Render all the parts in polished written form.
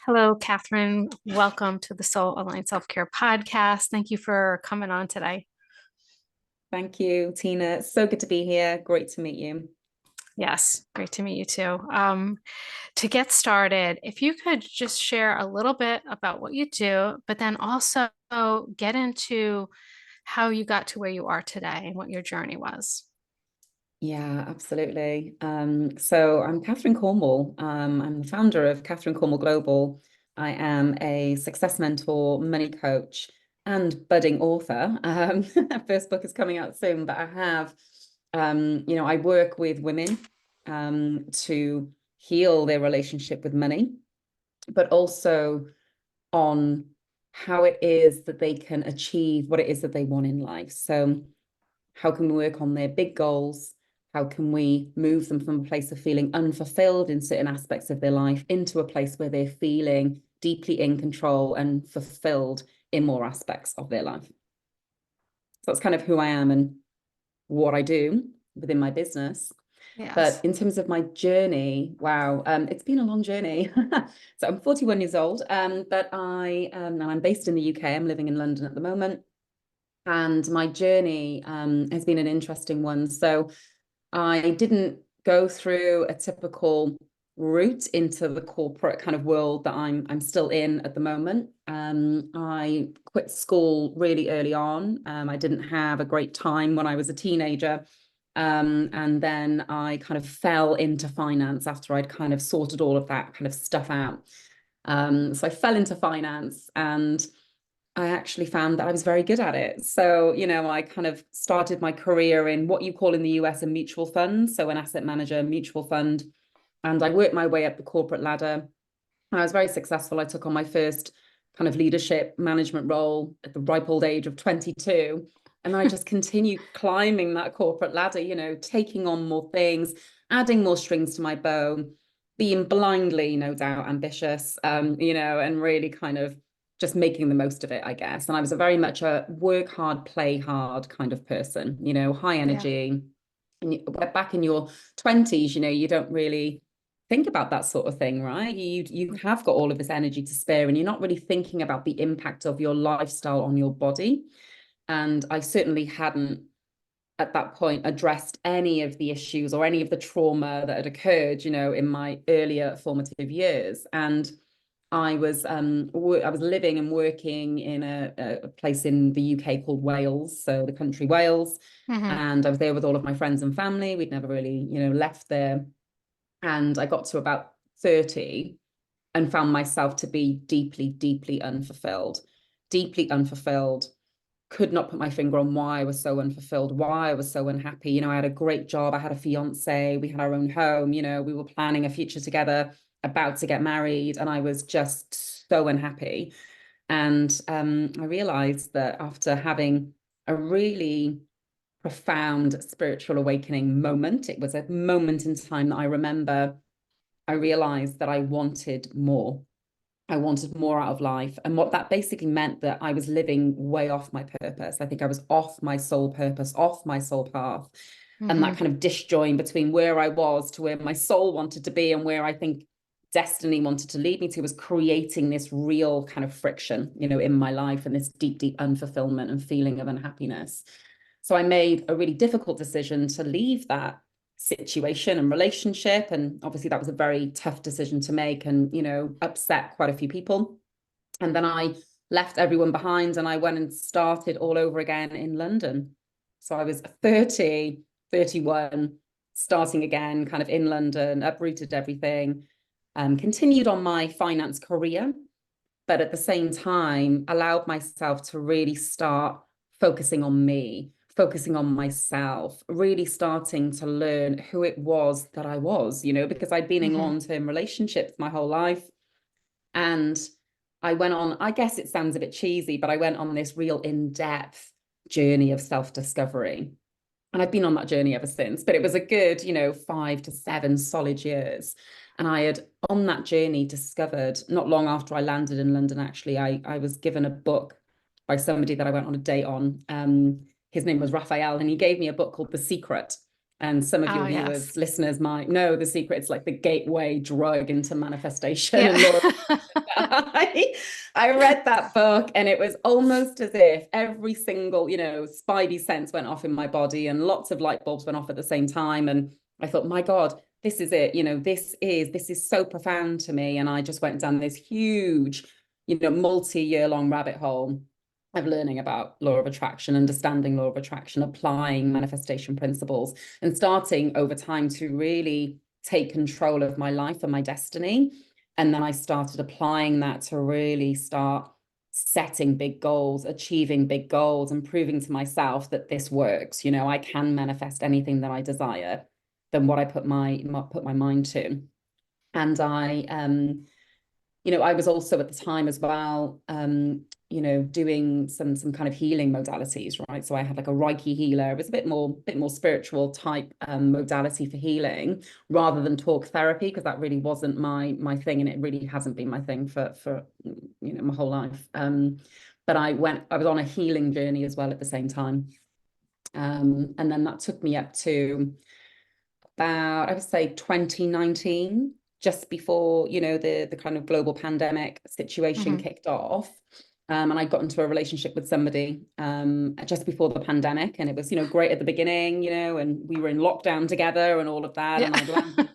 Hello, Catherine. Welcome to the Soul Aligned Self Care Podcast. Thank you for coming on today. Thank you, Tina. So good to be here. Great to meet you. Yes, great to meet you too. To get started, if you could just share a little bit about what you do, but then also get into how you got to where you are today and what your journey was. Yeah, absolutely. So I'm Catherine Cornwall. I'm the founder of Catherine Cornwall Global. I am a success mentor, money coach, and budding author. First book is coming out soon, but I have, I work with women to heal their relationship with money, but also on how it is that they can achieve what it is that they want in life. So how can we work on their big goals? How can we move them from a place of feeling unfulfilled in certain aspects of their life into a place where they're feeling deeply in control and fulfilled in more aspects of their life? So that's kind of who I am and what I do within my business. But Yes. in terms of my journey, wow, it's been a long journey. So I'm 41 years old, but I'm based in the UK. I'm living in London at the moment. And my journey has been an interesting one. So I didn't go through a typical route into the corporate kind of world that I'm still in at the moment. I quit school really early on. I didn't have a great time when I was a teenager. And then I kind of fell into finance after I'd kind of sorted all of that kind of stuff out. So I fell into finance and I actually found that I was very good at it. So, I kind of started my career in what you call in the US a mutual fund, so an asset manager, mutual fund. And I worked my way up the corporate ladder. And I was very successful. I took on my first kind of leadership management role at the ripe old age of 22. And I just continued climbing that corporate ladder, taking on more things, adding more strings to my bow, being blindly, no doubt, ambitious, and really kind of just making the most of it, I guess. And I was very much a work hard, play hard kind of person, high Yeah. energy. And back in your 20s, you don't really think about that sort of thing, right? You have got all of this energy to spare and you're not really thinking about the impact of your lifestyle on your body. And I certainly hadn't at that point addressed any of the issues or any of the trauma that had occurred, in my earlier formative years. And I was living and working in a place in the UK called Wales, so the country Wales. Hmm. And I was there with all of my friends and family. We'd never really, left there. And I got to about 30 and found myself to be deeply, deeply unfulfilled. Could not put my finger on why I was so unfulfilled, why I was so unhappy. I had a great job. I had a fiance. We had our own home. We were planning a future together, about to get married. And I was just so unhappy. And I realized that after having a really profound spiritual awakening moment, it was a moment in time that I remember, I realized that I wanted more. I wanted more out of life. And what that basically meant that I was living way off my purpose. I think I was off my soul purpose, off my soul path. And that Hmm. kind of disjoin between where I was to where my soul wanted to be and where I think destiny wanted to lead me to was creating this real kind of friction, in my life and this deep, deep unfulfillment and feeling of unhappiness. So I made a really difficult decision to leave that situation and relationship. And obviously that was a very tough decision to make and, upset quite a few people. And then I left everyone behind and I went and started all over again in London. So I was 30, 31, starting again kind of in London, uprooted everything, continued on my finance career, but at the same time allowed myself to really start focusing on me, focusing on myself, really starting to learn who it was that I was, because I'd been in Hmm. long-term relationships my whole life. And I went on, I guess it sounds a bit cheesy, but I went on this real in-depth journey of self-discovery. And I've been on that journey ever since, but it was a good, 5 to 7 solid years. And I had on that journey discovered not long after I landed in London, actually, I was given a book by somebody that I went on a date on. His name was Raphael, and he gave me a book called The Secret. And some of Oh, your yes. viewers, listeners might know The Secret. It's like the gateway drug into manifestation Yeah. and law. I read that book and it was almost as if every single, spidey sense went off in my body and lots of light bulbs went off at the same time. And I thought, my God, this is it. This is so profound to me. And I just went down this huge, multi-year long rabbit hole of learning about law of attraction, understanding law of attraction, applying manifestation principles, and starting over time to really take control of my life and my destiny. And then I started applying that to really start setting big goals, achieving big goals, and proving to myself that this works. I can manifest anything that I desire than what I put my mind to. And I was also at the time as well, doing some kind of healing modalities, right? So I had like a Reiki healer. It was a bit more spiritual type modality for healing rather than talk therapy, because that really wasn't my thing, and it really hasn't been my thing for my whole life. But I was on a healing journey as well at the same time. And then that took me up to about, I would say, 2019, just before, the kind of global pandemic situation kicked off. And I got into a relationship with somebody just before the pandemic. And it was, great at the beginning, and we were in lockdown together and all of that. Yeah. And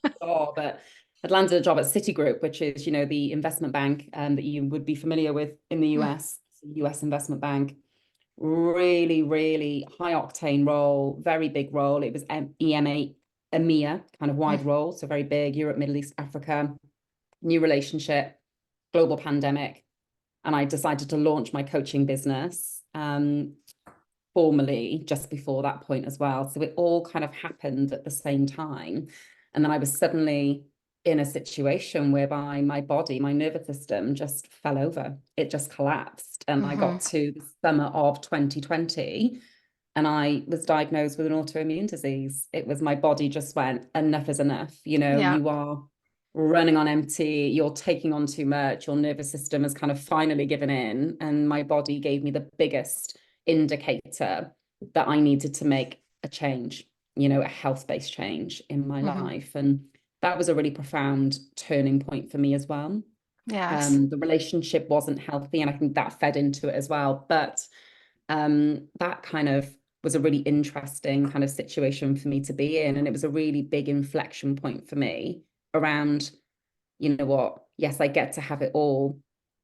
I'd landed a job at Citigroup, which is, the investment bank that you would be familiar with in the US, US investment bank. Really, really high octane role, very big role. It was EMEA kind of wide role, so very big, Europe, Middle East, Africa, new relationship, global pandemic. And I decided to launch my coaching business formally just before that point as well. So it all kind of happened at the same time. And then I was suddenly in a situation whereby my body, my nervous system just fell over. It just collapsed. And I got to the summer of 2020 and I was diagnosed with an autoimmune disease. It was, my body just went, enough is enough. Yeah. You are running on empty, you're taking on too much, your nervous system has kind of finally given in. And my body gave me the biggest indicator that I needed to make a change, a health-based change in my life. And that was a really profound turning point for me as well. Yes. The relationship wasn't healthy, and I think that fed into it as well. But that kind of was a really interesting kind of situation for me to be in. And it was a really big inflection point for me around, what, yes, I get to have it all,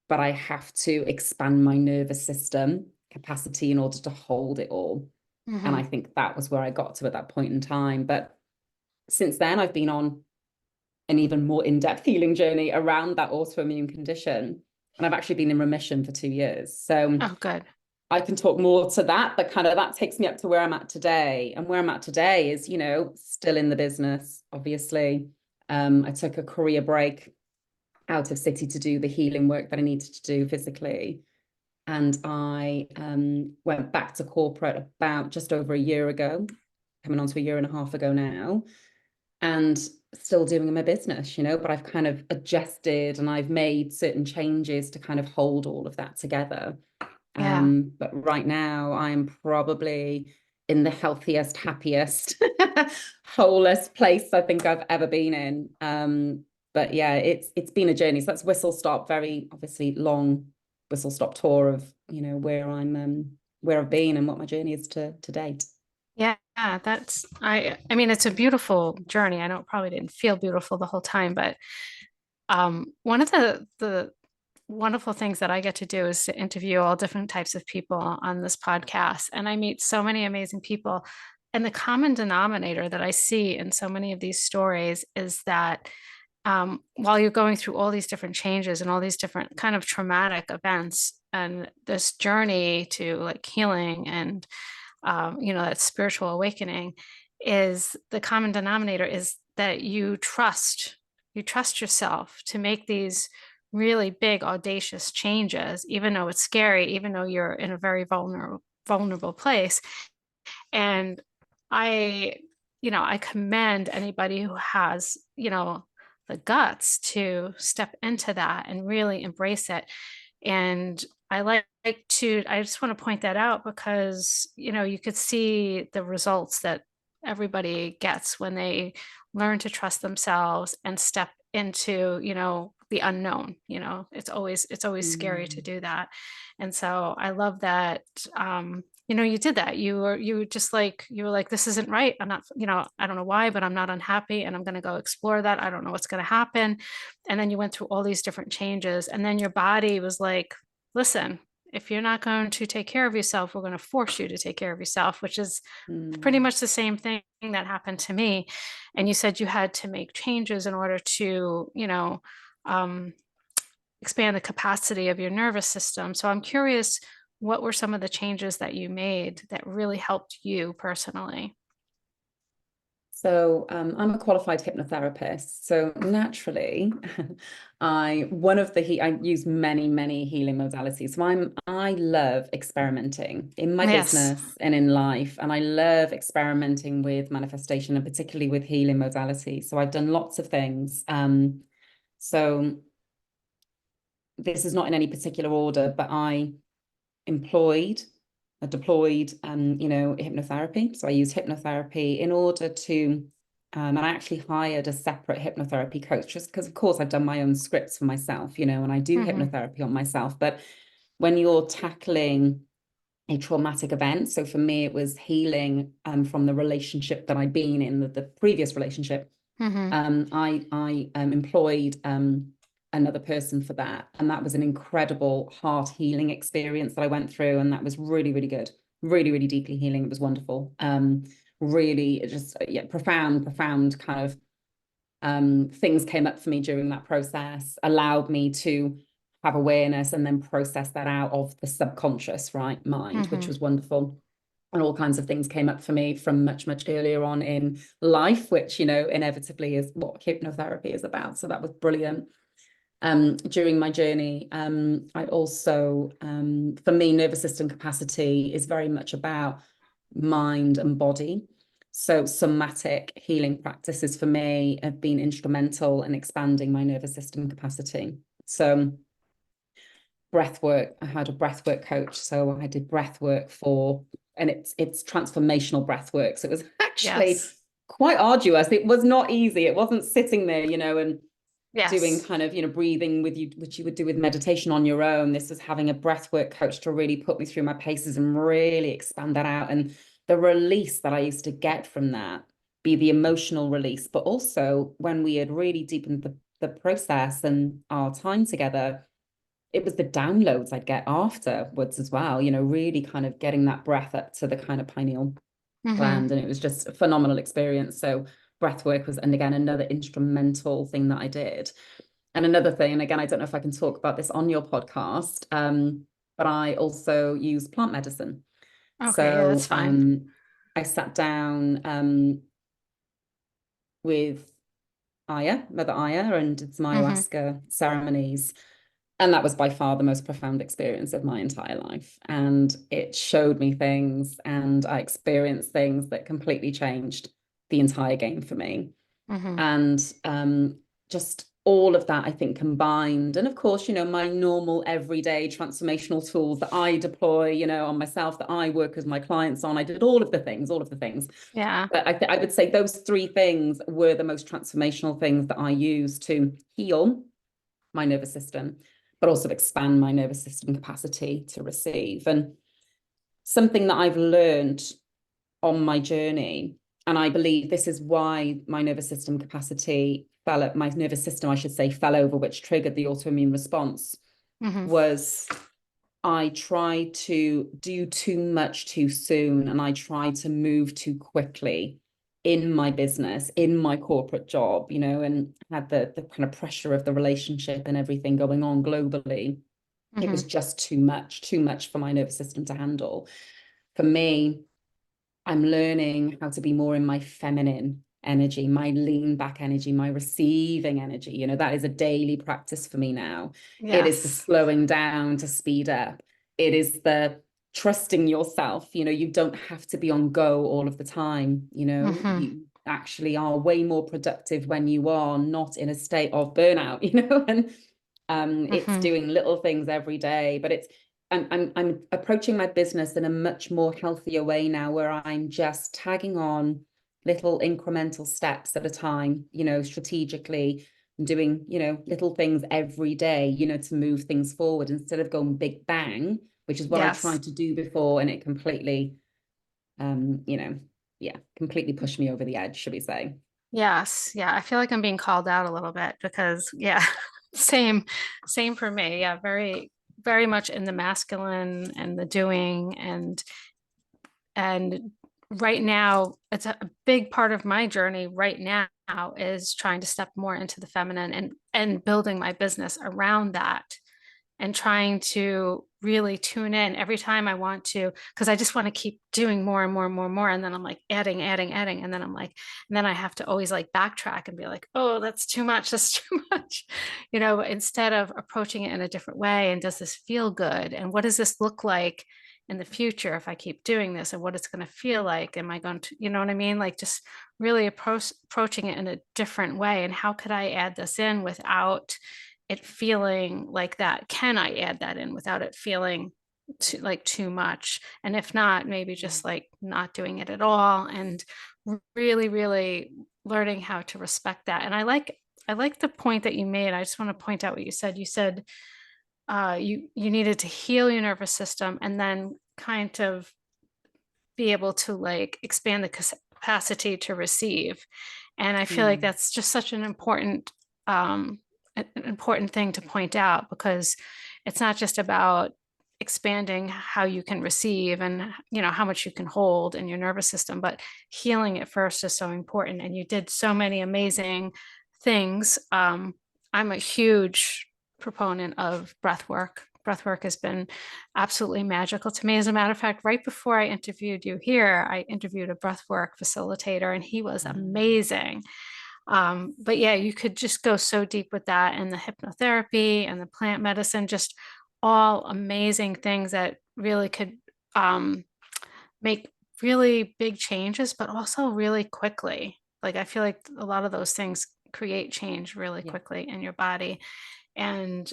but I have to expand my nervous system capacity in order to hold it all. And I think that was where I got to at that point in time. But since then, I've been on an even more in-depth healing journey around that autoimmune condition. And I've actually been in remission for 2 years. So Oh, good. I can talk more to that, but kind of that takes me up to where I'm at today. And where I'm at today is, still in the business, obviously. I took a career break out of city to do the healing work that I needed to do physically. And I went back to corporate about just over a year ago, coming on to a year and a half ago now, and still doing my business, but I've kind of adjusted and I've made certain changes to kind of hold all of that together. Yeah. But right now I'm probably in the healthiest, happiest, wholest place I think I've ever been in. But yeah, it's been a journey. So that's whistle stop, very obviously long whistle stop tour of, where I've been and what my journey is to date. Yeah, I mean it's a beautiful journey. I know it probably didn't feel beautiful the whole time, but one of the wonderful things that I get to do is to interview all different types of people on this podcast. And I meet so many amazing people. And the common denominator that I see in so many of these stories is that while you're going through all these different changes and all these different kind of traumatic events and this journey to like healing and that spiritual awakening, is the common denominator is that you trust yourself to make these really big audacious changes, even though it's scary, even though you're in a very vulnerable place. And I I commend anybody who has the guts to step into that and really embrace it. And I just want to point that out because, you could see the results that everybody gets when they learn to trust themselves and step into, the unknown, you know, it's always scary to Mm. do that. And so I love that, you know, you did that. You were like, this isn't right. I'm not, you know, I don't know why, but I'm not unhappy and I'm going to go explore that. I don't know what's going to happen. And then you went through all these different changes. And then your body was like, listen, if you're not going to take care of yourself, we're going to force you to take care of yourself, which is pretty Mm. much the same thing that happened to me. And you said you had to make changes in order to, you know, um, expand the capacity of your nervous system. So I'm curious, what were some of the changes that you made that really helped you personally? So I'm a qualified hypnotherapist. So naturally, I use many healing modalities. So I love experimenting in my Yes. business and in life, and I love experimenting with manifestation and particularly with healing modalities. So I've done lots of things. So this is not in any particular order, but I employed deployed hypnotherapy. So I used hypnotherapy in order to and I actually hired a separate hypnotherapy coach just because of course I've done my own scripts for myself, and I do Hmm. hypnotherapy on myself. But when you're tackling a traumatic event, so for me it was healing from the relationship that I'd been in, the previous relationship. Hmm. I employed another person for that, and that was an incredible heart healing experience that I went through, and that was really good, really deeply healing. It was wonderful. Really just yeah, profound kind of things came up for me during that process, allowed me to have awareness and then process that out of the subconscious mind, which Hmm. was wonderful. And all kinds of things came up for me from much earlier on in life, which, inevitably is what hypnotherapy is about. So that was brilliant. During my journey, I also, for me, nervous system capacity is very much about mind and body. So somatic healing practices for me have been instrumental in expanding my nervous system capacity. So breath work, I had a breath work coach. So I did breath work and it's transformational breath work. So it was actually Yes. quite arduous. It was not easy. It wasn't sitting there, and doing Yes. kind of, breathing with you, which you would do with meditation on your own. This was having a breathwork coach to really put me through my paces and really expand that out. And the release that I used to get from that, be the emotional release, but also when we had really deepened the process and our time together, it was the downloads I'd get afterwards as well, really kind of getting that breath up to the kind of pineal Hmm. gland. And it was just a phenomenal experience. So breath work was, and again, another instrumental thing that I did. And another thing, and again, I don't know if I can talk about this on your podcast, but I also use plant medicine. Okay, yeah, that's So fine. I sat down with Mother Aya, and did some Hmm. ayahuasca ceremonies. And that was by far the most profound experience of my entire life. And it showed me things, and I experienced things that completely changed the entire game for me. Hmm. And just all of that, I think, combined. And of course, my normal everyday transformational tools that I deploy, on myself, that I work with my clients on. I did all of the things. Yeah. But I would say those three things were the most transformational things that I used to heal my nervous system, but also expand my nervous system capacity to receive. And something that I've learned on my journey, and I believe this is why my nervous system capacity my nervous system, I should say, fell over, which triggered the autoimmune response, Hmm. was I tried to do too much too soon, and I tried to move too quickly in my business, in my corporate job, and had the kind of pressure of the relationship and everything going on globally. It was Hmm. just too much for my nervous system to handle. For me, I'm learning how to be more in my feminine energy, my lean back energy, my receiving energy. That is a daily practice for me now. It is the Yes. slowing down to speed up. It is the trusting yourself. You don't have to be on go all of the time. Hmm. You actually are way more productive when you are not in a state of burnout, and it's Hmm. doing little things every day, but I'm approaching my business in a much more healthier way now, where I'm just tagging on little incremental steps at a time, strategically, and doing, little things every day, to move things forward instead of going big bang, which is what I Yes. tried to do before. And it completely, completely pushed me over the edge, should we say. Yes. Yeah. I feel like I'm being called out a little bit because, yeah, same, same for me. Yeah. Very, very much in the masculine and the doing, and right now it's a big part of my journey right now is trying to step more into the feminine and building my business around that, and trying to really tune in every time I want to, because I just want to keep doing more and more and more and more. And then I'm like adding. And then I'm like, and then I have to always like backtrack and be like, oh, that's too much. That's too much, instead of approaching it in a different way. And does this feel good? And what does this look like in the future if I keep doing this? And what it's going to feel like? Am I going to, you know what I mean? Like just really approaching it in a different way. And how could I add this in without it feeling like that? Can I add that in without it feeling too much? And if not, maybe just like not doing it at all, and really, really learning how to respect that. And I like the point that you made. I just want to point out what you said. You said you needed to heal your nervous system and then kind of be able to like expand the capacity to receive. And I feel like Mm, that's just such um, an important thing to point out, because it's not just about expanding how you can receive and how much you can hold in your nervous system, but healing it first is so important. And you did so many amazing things. I'm a huge proponent of breath work. Breath work has been absolutely magical to me. As a matter of fact, right before I interviewed you here, I interviewed a breathwork facilitator, and he was amazing. But yeah, you could just go so deep with that, and the hypnotherapy and the plant medicine, just all amazing things that really could make really big changes, but also really quickly. Like I feel like a lot of those things create change really yeah. quickly in your body. And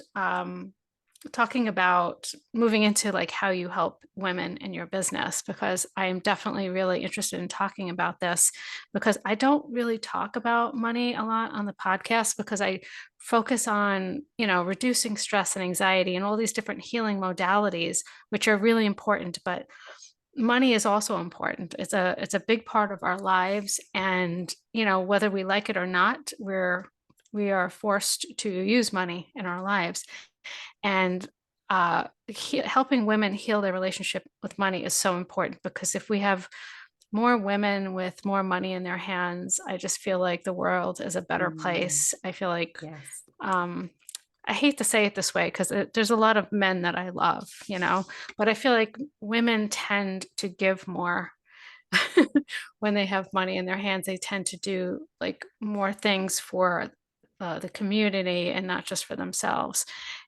talking about moving into like how you help women in your business, because I am definitely really interested in talking about this, because I don't really talk about money a lot on the podcast, because I focus on, reducing stress and anxiety and all these different healing modalities, which are really important, but money is also important. It's a big part of our lives, and whether we like it or not, we are forced to use money in our lives. And helping women heal their relationship with money is so important, because if we have more women with more money in their hands, I just feel like the world is a better Mm, place. I feel like yes. um, I hate to say it this way, because there's a lot of men that I love, but I feel like women tend to give more when they have money in their hands. They tend to do like more things for the community and not just for themselves.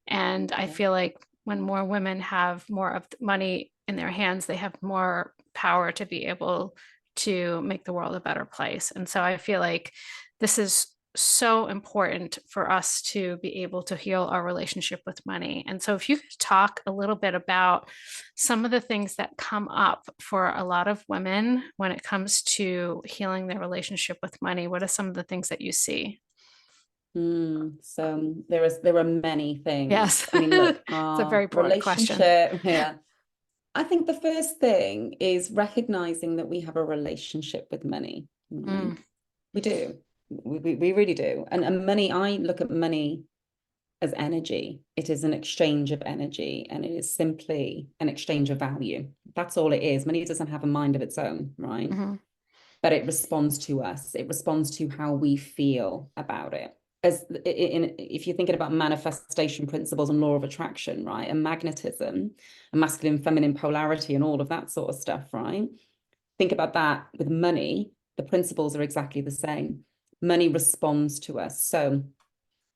And I Yeah. feel like when more women have more of the money in their hands, they have more power to be able to make the world a better place. And so I feel like this is so important for us to be able to heal our relationship with money. And so if you could talk a little bit about some of the things that come up for a lot of women when it comes to healing their relationship with money, what are some of the things that you see? So there are many things. Yes, I mean, look, it's a our very broad question. relationship, yeah. I think the first thing is recognizing that we have a relationship with money, right? Mm, We do. We really do. And money, I look at money as energy. It is an exchange of energy, and it is simply an exchange of value. That's all it is. Money doesn't have a mind of its own, right? mhm, But it responds to us. It responds to how we feel about it. If you're thinking about manifestation principles and law of attraction, right, and magnetism, and masculine, feminine polarity, and all of that sort of stuff, right? Think about that with money. The principles are exactly the same. Money responds to us. So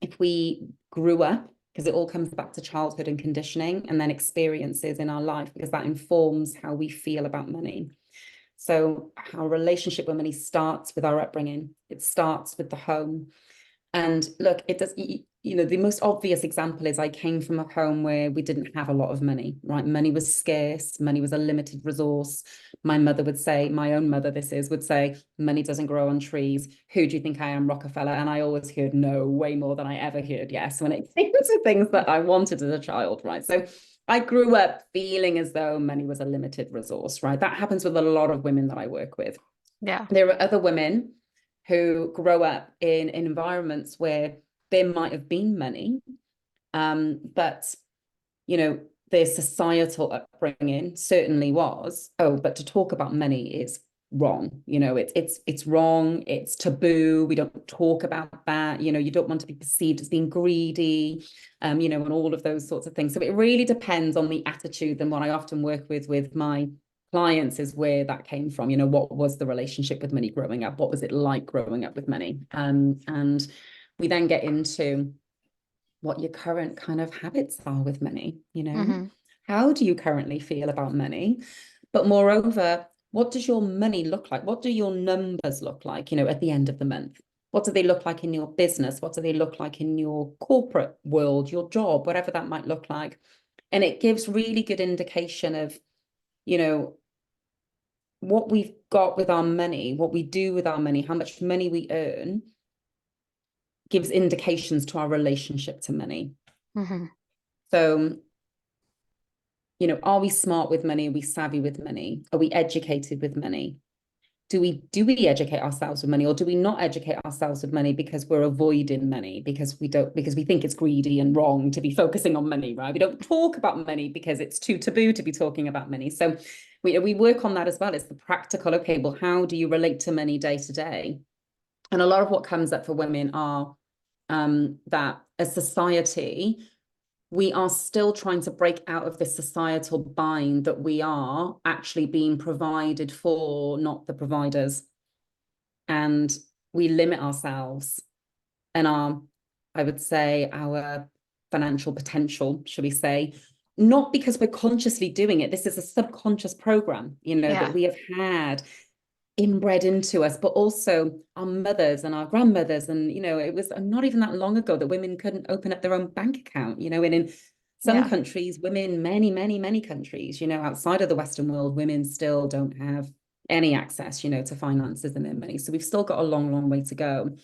if we grew up, because it all comes back to childhood and conditioning, and then experiences in our life, because that informs how we feel about money. So our relationship with money starts with our upbringing. It starts with the home. And look, it does. the most obvious example is I came from a home where we didn't have a lot of money, right? Money was scarce, money was a limited resource. My mother would say, my own mother, would say, money doesn't grow on trees. Who do you think I am, Rockefeller? And I always heard no, way more than I ever heard yes, when it came to things that I wanted as a child, right? So I grew up feeling as though money was a limited resource, right? That happens with a lot of women that I work with. Yeah. There are other women who grow up in environments where there might have been money, but their societal upbringing certainly was, oh, but to talk about money is wrong. It's wrong. It's taboo. We don't talk about that. You don't want to be perceived as being greedy, and all of those sorts of things. So it really depends on the attitude. And what I often work with my clients is where that came from. What was the relationship with money growing up? What was it like growing up with money? And we then get into what your current kind of habits are with money. Mm-hmm. How do you currently feel about money? But moreover, what does your money look like? What do your numbers look like, at the end of the month? What do they look like in your business? What do they look like in your corporate world, your job, whatever that might look like? And it gives really good indication of, what we've got with our money, what we do with our money, how much money we earn, gives indications to our relationship to money. Mm-hmm. So, are we smart with money? Are we savvy with money? Are we educated with money? Do we educate ourselves with money, or do we not educate ourselves with money because we're avoiding money, because we think it's greedy and wrong to be focusing on money, right? We don't talk about money because it's too taboo to be talking about money. So we work on that as well. It's the practical, okay, well, how do you relate to money day to day? And a lot of what comes up for women are that as society, we are still trying to break out of the societal bind that we are actually being provided for, not the providers. And we limit ourselves and I would say, our financial potential, should we say, not because we're consciously doing it. This is a subconscious program, that Yeah. we have had inbred into us, but also our mothers and our grandmothers. And, it was not even that long ago that women couldn't open up their own bank account, and in some Yeah. countries, women, many, many, many countries, outside of the Western world, women still don't have any access, to finances and their money. So we've still got a long, long way to go.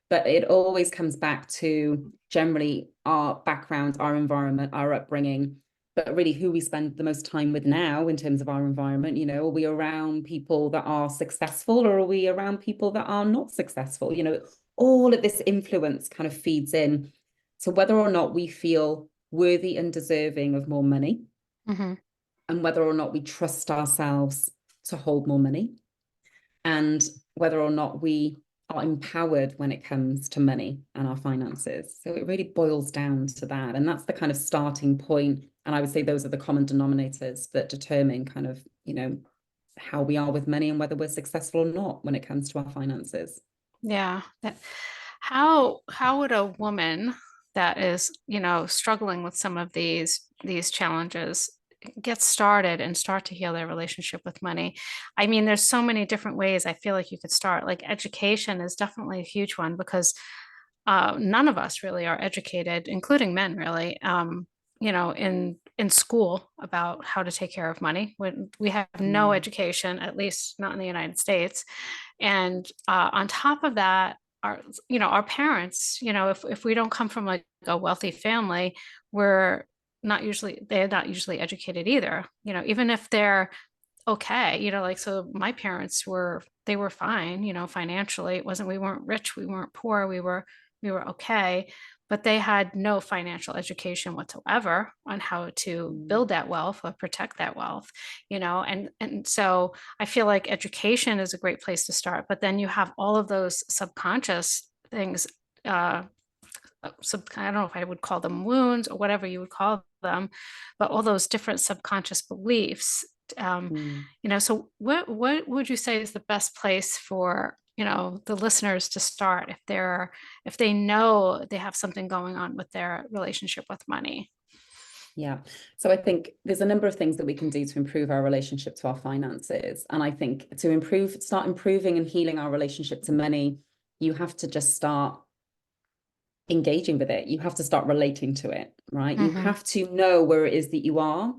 But it always comes back to generally our background, our environment, our upbringing, but really who we spend the most time with now in terms of our environment. Are we around people that are successful, or are we around people that are not successful? All of this influence kind of feeds in to whether or not we feel worthy and deserving of more money, Mm-hmm. and whether or not we trust ourselves to hold more money, and whether or not we are empowered when it comes to money and our finances. So it really boils down to that. And that's the kind of starting point. And I would say those are the common denominators that determine kind of, how we are with money and whether we're successful or not when it comes to our finances. Yeah. How would a woman that is, struggling with some of these challenges get started and start to heal their relationship with money? I mean, there's so many different ways I feel like you could start. Like education is definitely a huge one because none of us really are educated, including men, really, in school about how to take care of money. When we have no Mm. education, at least not in the United States. And on top of that, our parents, if we don't come from like a wealthy family, they're not usually educated either. Even if they're okay, like, so my parents they were fine, financially. We weren't rich, we weren't poor, we were okay, but they had no financial education whatsoever on how to Mm. build that wealth or protect that wealth, and so I feel like education is a great place to start, but then you have all of those subconscious things, I don't know if I would call them wounds or whatever you would call them, but all those different subconscious beliefs. Mm. So what would you say is the best place for, the listeners to start if they know they have something going on with their relationship with money? Yeah. So I think there's a number of things that we can do to improve our relationship to our finances. And I think to start improving and healing our relationship to money, you have to just start engaging with it. You have to start relating to it, right? You Mm-hmm. have to know where it is that you are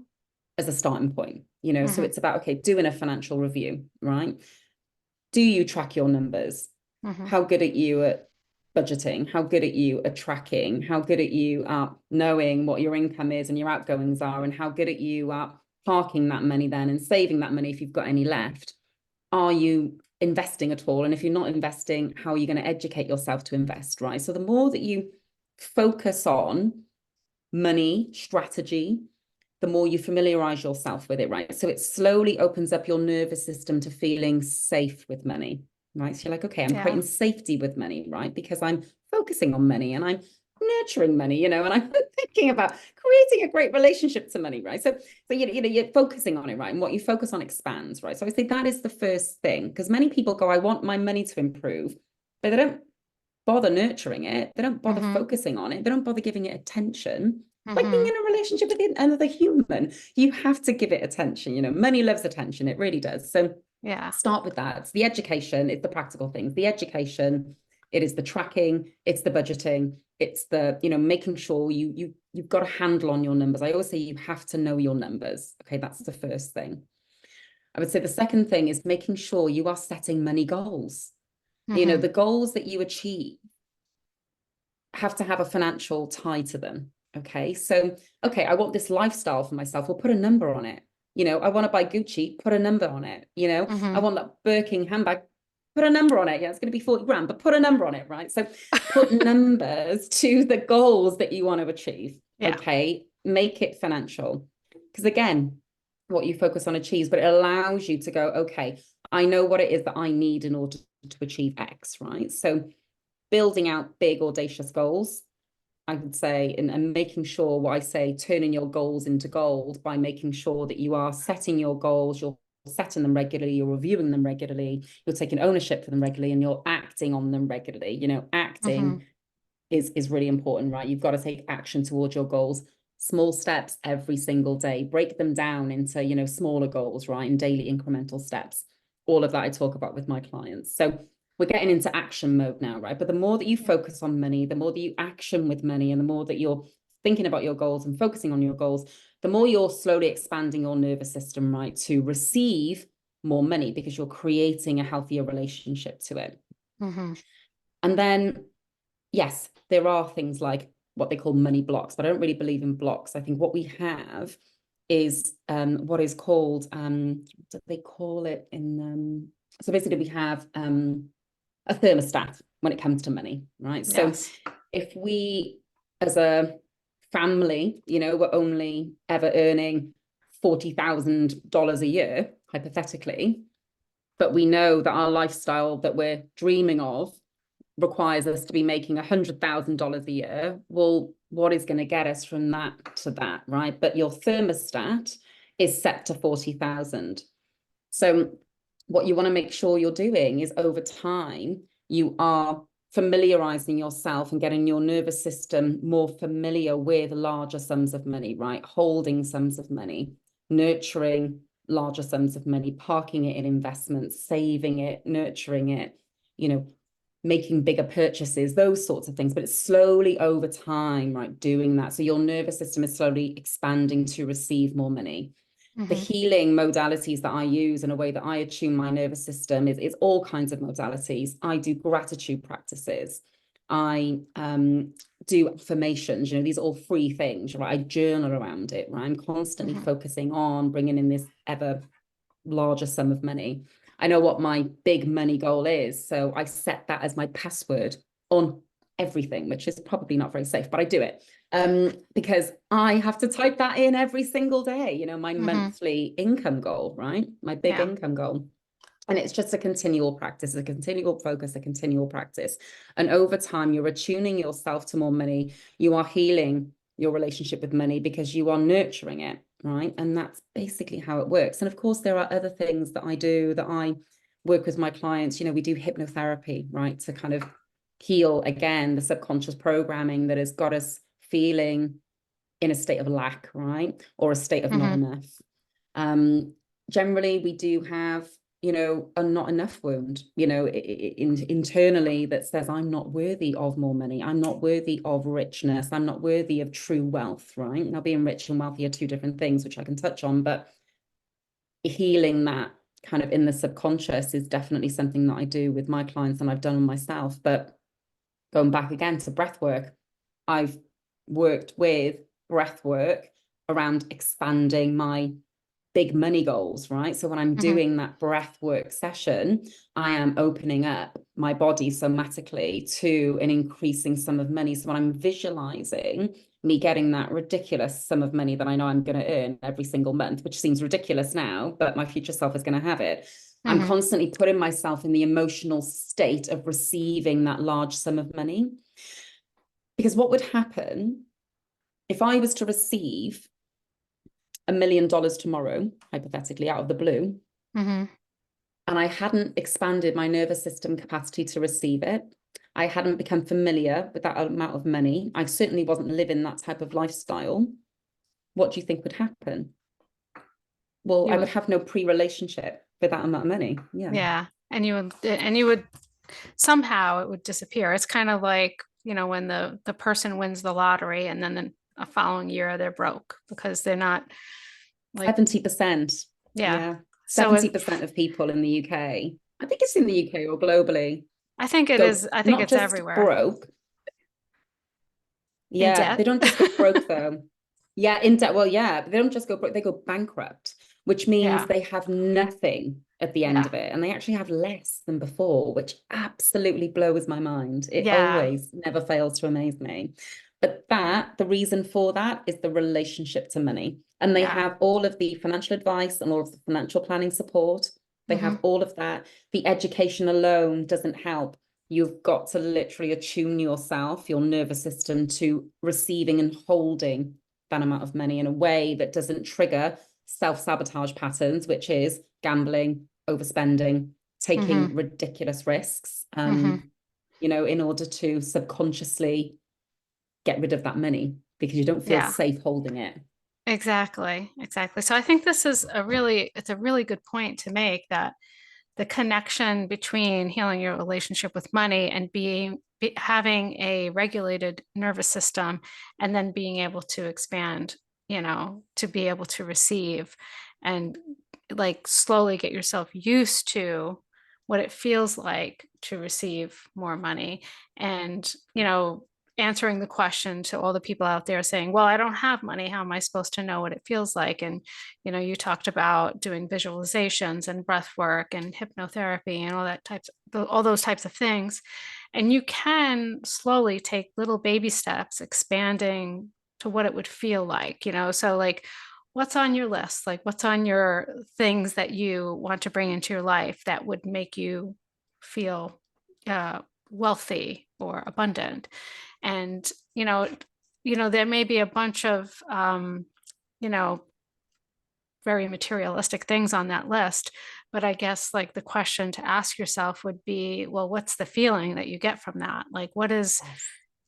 as a starting point, you know? So Mm-hmm. it's about, okay, doing a financial review, right? Do you track your numbers? Mm-hmm. How good are you at budgeting? How good are you at tracking? How good are you at knowing what your income is and your outgoings are? And how good are you at parking that money then and saving that money if you've got any left? Are you investing at all? And if you're not investing, how are you going to educate yourself to invest, right? So the more that you focus on money strategy, the more you familiarize yourself with it, right? So it slowly opens up your nervous system to feeling safe with money, right? So you're like, okay, I'm Yeah. creating safety with money, right? Because I'm focusing on money and I'm nurturing money, you know, and I'm thinking about creating a great relationship to money, right? So you're focusing on it, right? And what you focus on expands, right? So I say that is the first thing, because many people go, I want my money to improve, but they don't bother nurturing it. They don't bother Mm-hmm. focusing on it. They don't bother giving it attention. Like being Mm-hmm. in a relationship with another human, you have to give it attention. You know, money loves attention. It really does. So Yeah. start with that. It's the education. It's the practical things. The education. It is the tracking. It's the budgeting. It's the, you know, making sure you've got a handle on your numbers. I always say you have to know your numbers. Okay, that's the first thing. I would say the second thing is making sure you are setting money goals. You know, Mm-hmm. the goals that you achieve have to have a financial tie to them. Okay. So, okay, I want this lifestyle for myself. We'll put a number on it. You know, I want to buy Gucci, put a number on it. You know, I Mm-hmm. want that Birkin handbag, put a number on it. Yeah, it's going to be 40 grand, but put a number on it, right? So put numbers to the goals that you want to achieve. Yeah. Okay. Make it financial. Because again, what you focus on achieves, but it allows you to go, okay, I know what it is that I need in order to achieve X, right? So building out big, audacious goals, I would say, and making sure what I say, turning your goals into gold by making sure that you are setting your goals, you're setting them regularly, you're reviewing them regularly, you're taking ownership for them regularly, and you're acting on them regularly. You know, Mm-hmm. acting is really important, right? You've got to take action towards your goals. Small steps every single day, break them down into, you know, smaller goals, right? And daily incremental steps. All of that I talk about with my clients. So we're getting into action mode now, right? But the more that you focus on money, the more that you action with money, and the more that you're thinking about your goals and focusing on your goals, the more you're slowly expanding your nervous system, right, to receive more money because you're creating a healthier relationship to it. Mm-hmm. And then yes, there are things like what they call money blocks, but I don't really believe in blocks. I think what we have is what is called, what do they call it in, so basically we have a thermostat when it comes to money, right? So Yes. if we, as a family, you know, we're only ever earning $40,000 a year, hypothetically, but we know that our lifestyle that we're dreaming of requires us to be making $100,000 a year. Well, what is going to get us from that to that, right? But your thermostat is set to 40,000. So what you want to make sure you're doing is over time, you are familiarizing yourself and getting your nervous system more familiar with larger sums of money, right? Holding sums of money, nurturing larger sums of money, parking it in investments, saving it, nurturing it, you know, making bigger purchases, those sorts of things. But it's slowly over time, right, doing that. So your nervous system is slowly expanding to receive more money. The Mm-hmm. healing modalities that I use and a way that I attune my nervous system is all kinds of modalities. I do gratitude practices. I do affirmations. You know, these are all free things, right? I journal around it, right? I'm constantly Mm-hmm. focusing on bringing in this ever larger sum of money. I know what my big money goal is, so I set that as my password on everything, which is probably not very safe, but I do it because I have to type that in every single day, you know, my Mm-hmm. monthly income goal, right? My big Yeah. income goal. And it's just a continual practice, a continual focus, a continual practice. And over time, you're attuning yourself to more money. You are healing your relationship with money because you are nurturing it, right? And that's basically how it works. And of course, there are other things that I do that I work with my clients. You know, we do hypnotherapy, right? To kind of heal, again, the subconscious programming that has got us feeling in a state of lack, right? Or a state of not Mm-hmm. enough. Generally, we do have, a not enough wound, internally, that says I'm not worthy of more money. I'm not worthy of richness. I'm not worthy of true wealth, right? Now, being rich and wealthy are two different things, which I can touch on, but healing that kind of in the subconscious is definitely something that I do with my clients and I've done on myself. But going back again to breath work, I've worked with breath work around expanding my big money goals, right? So when I'm Hmm. doing that breath work session, I am opening up my body somatically to an increasing sum of money. So when I'm visualizing me getting that ridiculous sum of money that I know I'm going to earn every single month, which seems ridiculous now, but my future self is going to have it. I'm Hmm. constantly putting myself in the emotional state of receiving that large sum of money. Because what would happen if I was to receive $1 million tomorrow, hypothetically, out of the blue, Hmm. and I hadn't expanded my nervous system capacity to receive it? I hadn't become familiar with that amount of money. I certainly wasn't living that type of lifestyle. What do you think would happen? Well, I You would would, have no pre-relationship with that amount of money. Yeah. yeah. And you would somehow it would disappear. It's kind of like, when the person wins the lottery and then a following year they're broke because they're not like, 70%. yeah. Yeah. So 70% of people in the UK, I think it's in the UK or globally, I think it go is. I think not it's just everywhere. broke. In Yeah, debt. they don't just go broke though. Yeah, in debt. Well, yeah, but they don't just go broke, they go bankrupt, which means Yeah. they have nothing at the end Yeah. of it. And they actually have less than before, which absolutely blows my mind. It Yeah. always never fails to amaze me. But the reason for that is the relationship to money. And they Yeah. have all of the financial advice and all of the financial planning support. They Hmm. have all of that. The education alone doesn't help. You've got to literally attune yourself, your nervous system, to receiving and holding that amount of money in a way that doesn't trigger self-sabotage patterns, which is gambling, overspending, Hmm. taking ridiculous risks, Hmm. in order to subconsciously get rid of that money because you don't feel Yeah. safe holding it. Exactly. Exactly. So I think this is it's a really good point to make, that the connection between healing your relationship with money and having a regulated nervous system, and then being able to expand, to be able to receive, and like slowly get yourself used to what it feels like to receive more money. And answering the question to all the people out there saying, well, I don't have money, how am I supposed to know what it feels like? And you talked about doing visualizations and breath work and hypnotherapy and all those types of things. And you can slowly take little baby steps, expanding to what it would feel like, so like, what's on your list? Like, what's on your things that you want to bring into your life that would make you feel uh, wealthy or abundant? And there may be a bunch of you know very materialistic things on that list, but I guess like the question to ask yourself would be, well, what's the feeling that you get from that? Like, what is Yes.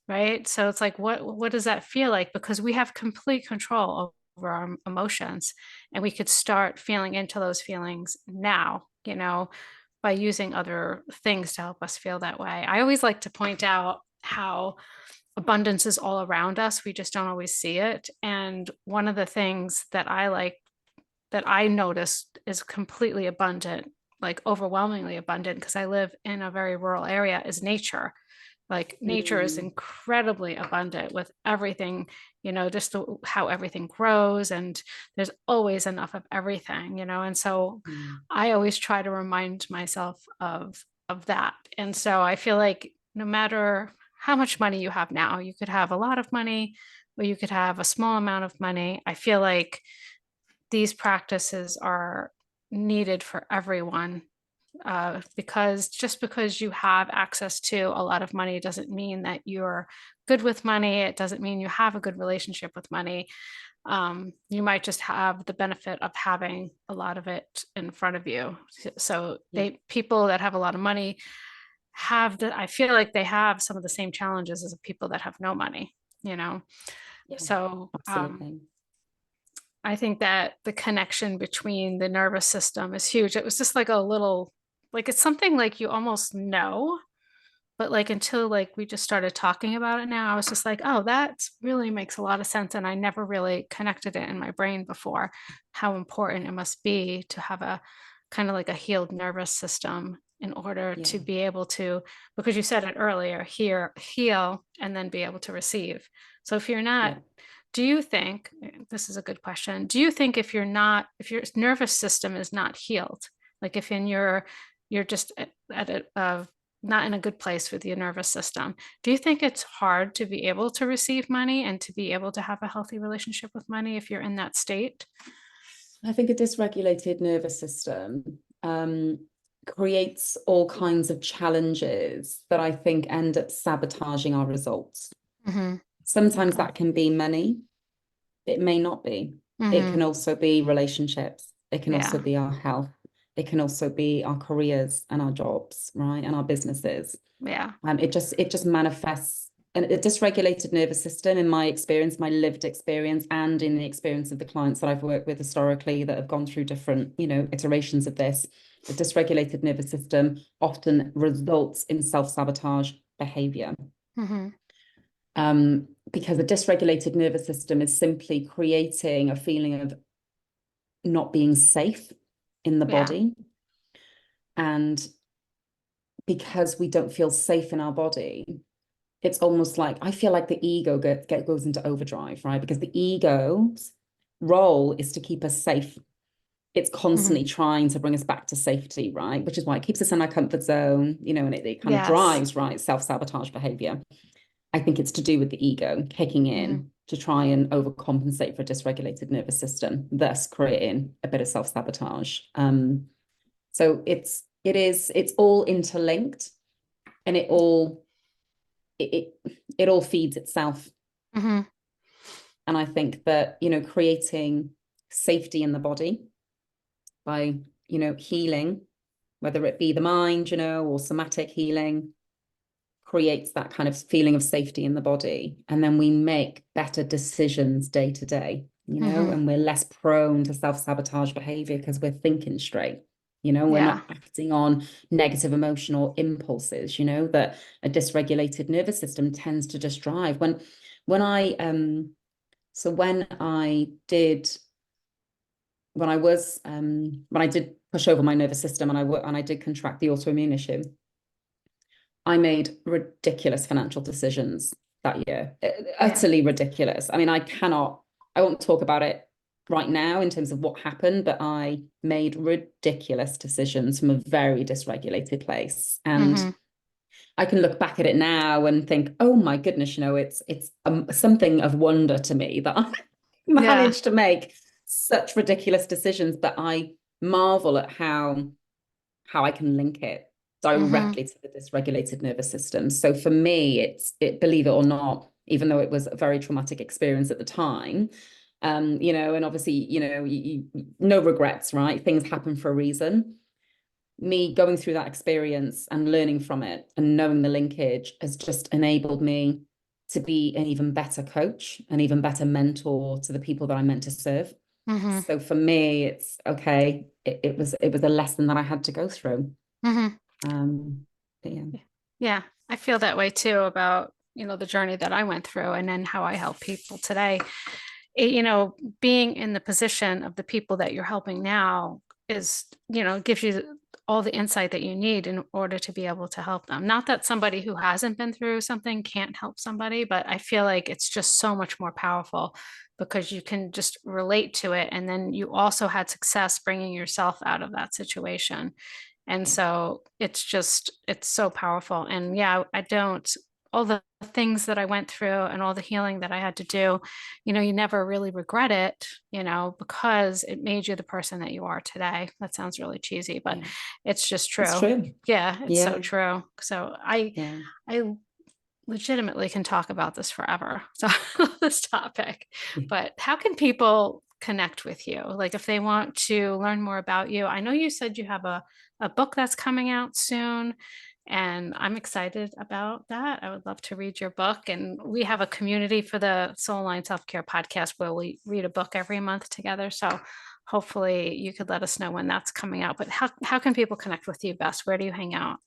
right? So it's like, what does that feel like? Because we have complete control over our emotions, and we could start feeling into those feelings now, by using other things to help us feel that way. I always like to point out how abundance is all around us. We just don't always see it. And one of the things that I noticed is completely abundant, like overwhelmingly abundant, because I live in a very rural area, is nature. Like, nature is Mm, incredibly abundant with everything, just how everything grows, and there's always enough of everything, and so mm, I always try to remind myself of that. And so I feel like no matter how much money you have now, you could have a lot of money or you could have a small amount of money. I feel like these practices are needed for everyone, because just because you have access to a lot of money doesn't mean that you're good with money. It doesn't mean you have a good relationship with money. You might just have the benefit of having a lot of it in front of you. So yeah, people that have a lot of money I feel like they have some of the same challenges as the people that have no money, you know? yeah, So, absolutely. I think that the connection between the nervous system is huge. It was just like a little, like it's something like you almost know, but like until like we just started talking about it now, I was just like, oh, that really makes a lot of sense. And I never really connected it in my brain before, how important it must be to have a kind of like a healed nervous system in order Yeah, to be able to, because you said it earlier, heal, and then be able to receive. So if you're not, yeah. do you think, this is a good question, do you think if you're not, if your nervous system is not healed, like if in your, you're just at a not in a good place with your nervous system, do you think it's hard to be able to receive money and to be able to have a healthy relationship with money if you're in that state? I think a dysregulated nervous system creates all kinds of challenges that I think end up sabotaging our results. Mm-hmm. Sometimes Okay. that can be money, it may not be. It Mm-hmm. can also be relationships, it can also Yeah. be our health, it can also be our careers and our jobs, right? And our businesses. Yeah. It just manifests. And a dysregulated nervous system, in my experience, my lived experience, and in the experience of the clients that I've worked with historically that have gone through different, iterations of this, a dysregulated nervous system often results in self-sabotage behavior. Mm-hmm. Because a dysregulated nervous system is simply creating a feeling of not being safe in the Yeah. body. And because we don't feel safe in our body, it's almost like I feel like the ego goes into overdrive, right? Because the ego's role is to keep us safe. It's Mm-hmm. constantly trying to bring us back to safety, right? Which is why it keeps us in our comfort zone, and it kind of Yes. drives, right, self-sabotage behavior. I think it's to do with the ego kicking Mm-hmm. in to try and overcompensate for a dysregulated nervous system, thus creating a bit of self-sabotage. So it's all interlinked, and it all feeds itself. Mm-hmm. And I think that, creating safety in the body by, healing, whether it be the mind, or somatic healing, creates that kind of feeling of safety in the body. And then we make better decisions day to day, Mm-hmm. and we're less prone to self-sabotage behavior because we're thinking straight. We're Yeah. not acting on negative emotional impulses, that a dysregulated nervous system tends to just drive. When I so when I did push over my nervous system and I did contract the autoimmune issue, I made ridiculous financial decisions that year. Yeah. Utterly ridiculous. I mean, I won't talk about it right now in terms of what happened, but I made ridiculous decisions from a very dysregulated place. And Mm-hmm. I can look back at it now and think, oh my goodness, it's something of wonder to me that I Yeah. managed to make such ridiculous decisions, but I marvel at how I can link it Mm-hmm. directly to the dysregulated nervous system. So for me, believe it or not, even though it was a very traumatic experience at the time, and obviously, no regrets, right? Things happen for a reason. Me going through that experience and learning from it and knowing the linkage has just enabled me to be an even better coach, an even better mentor to the people that I'm meant to serve. Mm-hmm. So for me, it's okay. It was a lesson that I had to go through. Mm-hmm. But yeah, Yeah, I feel that way too about, the journey that I went through and then how I help people today. Being in the position of the people that you're helping now is, gives you all the insight that you need in order to be able to help them. Not that somebody who hasn't been through something can't help somebody, but I feel like it's just so much more powerful because you can just relate to it. And then you also had success bringing yourself out of that situation. And yeah, so it's so powerful. And yeah, I don't, all the things that I went through and all the healing that I had to do, you never really regret it, because it made you the person that you are today. That sounds really cheesy, but yeah. it's just It's true. true. Yeah, it's so Yeah, true. So I yeah, I legitimately can talk about this forever. So this topic, yeah. but how can people connect with you? Like if they want to learn more about you, I know you said you have a book that's coming out soon. And I'm excited about that. I would love to read your book. And we have a community for the Soul Line Self Care podcast where we read a book every month together. So hopefully you could let us know when that's coming out. But how can people connect with you best? Where do you hang out?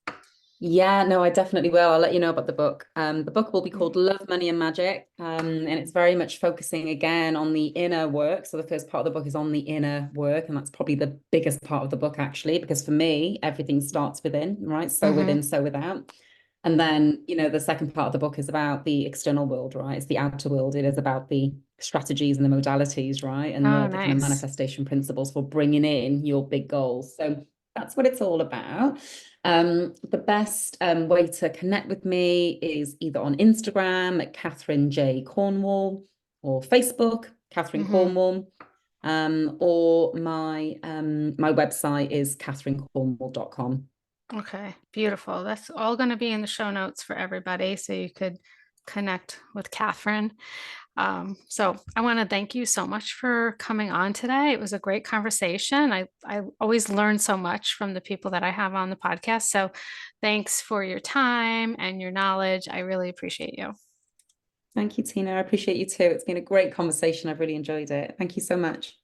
Yeah, no, I definitely will. I'll let you know about the book. The book will be called Love, Money, and Magic. And it's very much focusing again on the inner work. So the first part of the book is on the inner work, and that's probably the biggest part of the book, actually, because for me, everything starts within, right? So Mm-hmm. within, so without. And then, the second part of the book is about the external world, right? It's the outer world. It is about the strategies and the modalities, right? And Oh, the kind of nice. manifestation principles for bringing in your big goals. So that's what it's all about. The best way to connect with me is either on Instagram at Catherine J. Cornwall or Facebook, Catherine Mm-hmm. Cornwall, or my website is catherinecornwall.com. Okay, beautiful. That's all going to be in the show notes for everybody, so you could connect with Catherine. So I want to thank you so much for coming on today. It was a great conversation. I always learn so much from the people that I have on the podcast. So thanks for your time and your knowledge. I really appreciate you. Thank you, Tina. I appreciate you too. It's been a great conversation. I've really enjoyed it. Thank you so much.